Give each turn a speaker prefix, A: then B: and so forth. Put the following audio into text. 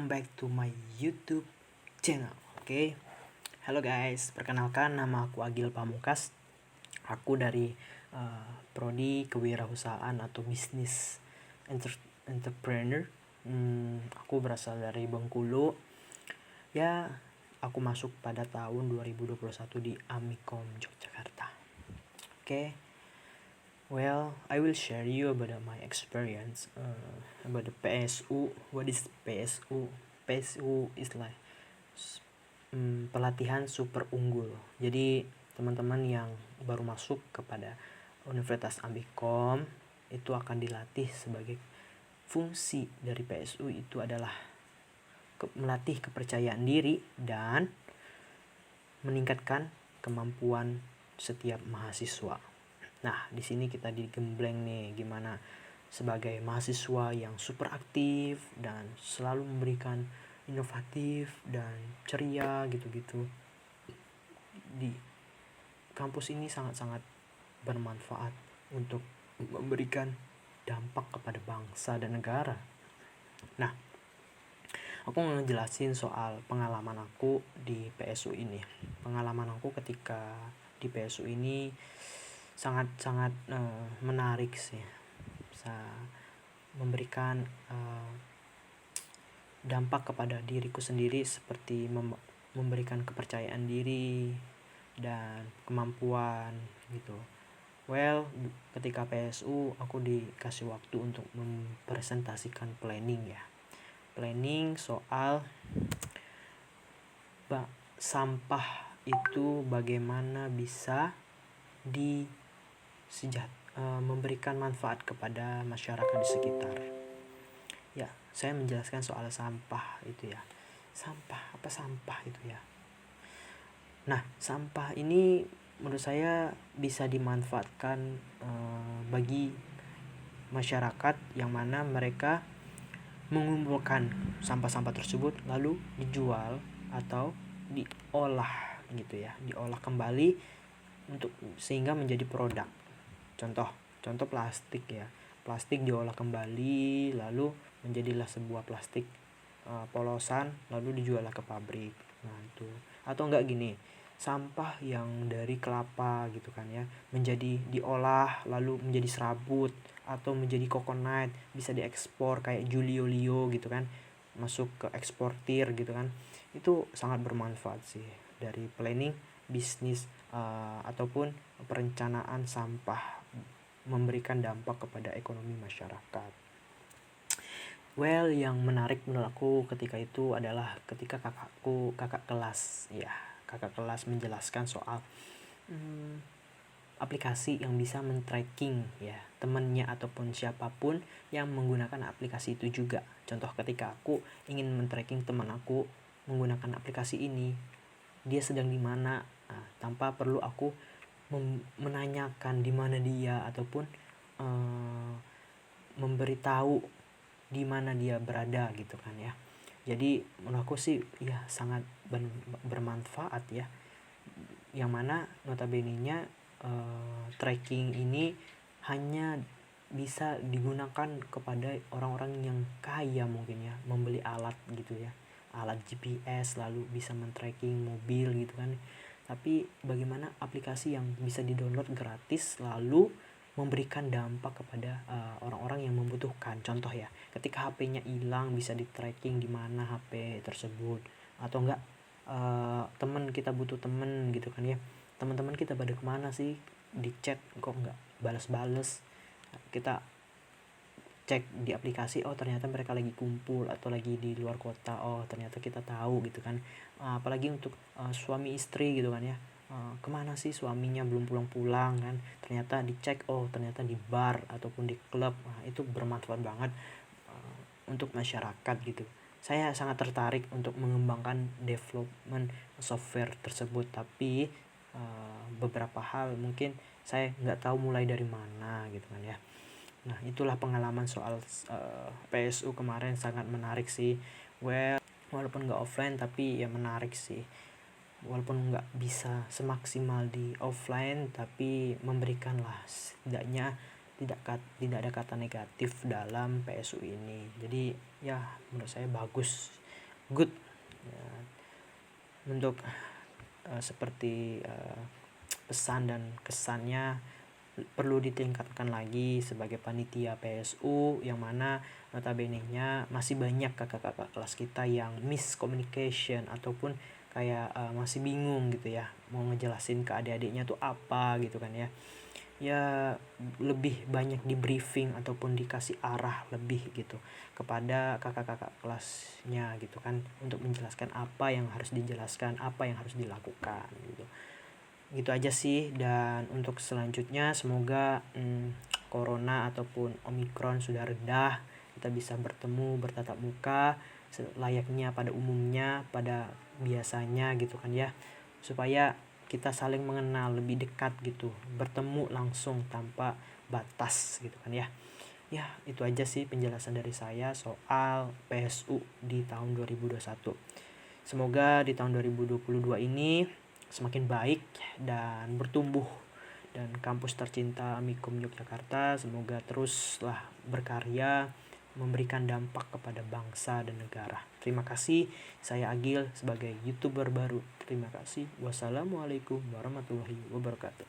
A: back to my YouTube channel. Oke. Halo guys, perkenalkan nama aku Agil Pamungkas. Aku dari prodi kewirausahaan atau bisnis entrepreneur. Aku berasal dari Bengkulu. Ya, aku masuk pada tahun 2021 di Amikom Yogyakarta. Oke. Well, I will share you about my experience about the PSU. What is PSU? PSU is like pelatihan super unggul. Jadi teman-teman yang baru masuk kepada Universitas Amikom itu akan dilatih sebagai fungsi dari PSU itu adalah melatih kepercayaan diri dan meningkatkan kemampuan setiap mahasiswa. Nah, di sini kita digembleng nih gimana sebagai mahasiswa yang super aktif dan selalu memberikan inovatif dan ceria gitu-gitu. Di kampus ini sangat-sangat bermanfaat untuk memberikan dampak kepada bangsa dan negara. Nah, aku ngejelasin soal pengalaman aku di PSU ini. Pengalaman aku ketika di PSU ini sangat-sangat menarik sih. Bisa memberikan dampak kepada diriku sendiri seperti memberikan kepercayaan diri dan kemampuan gitu. Well, ketika PSU aku dikasih waktu untuk mempresentasikan planning ya. Planning soal sampah itu bagaimana bisa memberikan manfaat kepada masyarakat di sekitar. Ya, saya menjelaskan soal sampah itu ya. Apa sampah itu ya? Nah, sampah ini menurut saya bisa dimanfaatkan bagi masyarakat yang mana mereka mengumpulkan sampah-sampah tersebut lalu dijual atau diolah gitu ya, diolah kembali untuk sehingga menjadi produk. Contoh plastik ya. Plastik diolah kembali lalu menjadilah sebuah plastik polosan lalu dijual ke pabrik. Nah, itu. Atau enggak gini, sampah yang dari kelapa gitu kan ya, menjadi diolah lalu menjadi serabut atau menjadi coconut, bisa diekspor kayak Julio gitu kan, masuk ke eksportir gitu kan. Itu sangat bermanfaat sih dari planning bisnis ataupun perencanaan sampah memberikan dampak kepada ekonomi masyarakat. Well, yang menarik menurut aku ketika itu adalah ketika kakak kelas menjelaskan soal aplikasi yang bisa men-tracking ya temannya ataupun siapapun yang menggunakan aplikasi itu juga. Contoh ketika aku ingin men-tracking teman aku menggunakan aplikasi ini, dia sedang di mana, tanpa perlu aku menanyakan di mana dia ataupun memberitahu di mana dia berada gitu kan ya. Jadi menurut aku sih ya sangat bermanfaat ya. Yang mana notabene-nya tracking ini hanya bisa digunakan kepada orang-orang yang kaya mungkin ya, membeli alat gitu ya, alat GPS lalu bisa men-tracking mobil gitu kan. Tapi bagaimana aplikasi yang bisa di-download gratis lalu memberikan dampak kepada orang-orang yang membutuhkan. Contoh ya, ketika HP-nya hilang bisa di-tracking di mana HP tersebut, atau enggak teman kita butuh teman gitu kan ya. Teman-teman kita pada kemana sih? Di chat kok enggak balas-balas. Kita cek di aplikasi, oh ternyata mereka lagi kumpul atau lagi di luar kota, oh ternyata kita tahu gitu kan. Apalagi untuk suami istri gitu kan ya, kemana sih suaminya belum pulang-pulang kan, ternyata dicek, oh ternyata di bar ataupun di klub. Itu bermanfaat banget untuk masyarakat gitu. Saya sangat tertarik untuk mengembangkan development software tersebut, tapi beberapa hal mungkin saya nggak tahu mulai dari mana gitu kan ya. Nah, itulah pengalaman soal PSU kemarin, sangat menarik sih. Well, walaupun nggak offline tapi ya menarik sih. Walaupun nggak bisa semaksimal di offline tapi memberikanlah setidaknya tidak ada kata negatif dalam PSU ini. Jadi ya menurut saya bagus good ya, untuk seperti pesan dan kesannya perlu ditingkatkan lagi sebagai panitia PSU, yang mana notabene-nya masih banyak kakak-kakak kelas kita yang miscommunication ataupun kayak masih bingung gitu ya mau ngejelasin ke adik-adiknya tuh apa gitu kan ya. Ya lebih banyak di briefing ataupun dikasih arah lebih gitu kepada kakak-kakak kelasnya gitu kan, untuk menjelaskan apa yang harus dijelaskan, apa yang harus dilakukan gitu. Gitu aja sih. Dan untuk selanjutnya semoga corona ataupun omikron sudah redah, kita bisa bertemu bertatap muka layaknya pada umumnya, pada biasanya gitu kan ya, supaya kita saling mengenal lebih dekat gitu, bertemu langsung tanpa batas gitu kan ya. Ya itu aja sih penjelasan dari saya soal PSU di tahun 2021. Semoga di tahun 2022 ini semakin baik dan bertumbuh, dan kampus tercinta Amikum Yogyakarta semoga teruslah berkarya, memberikan dampak kepada bangsa dan negara. Terima kasih, saya Agil sebagai YouTuber baru. Terima kasih. Wassalamualaikum warahmatullahi wabarakatuh.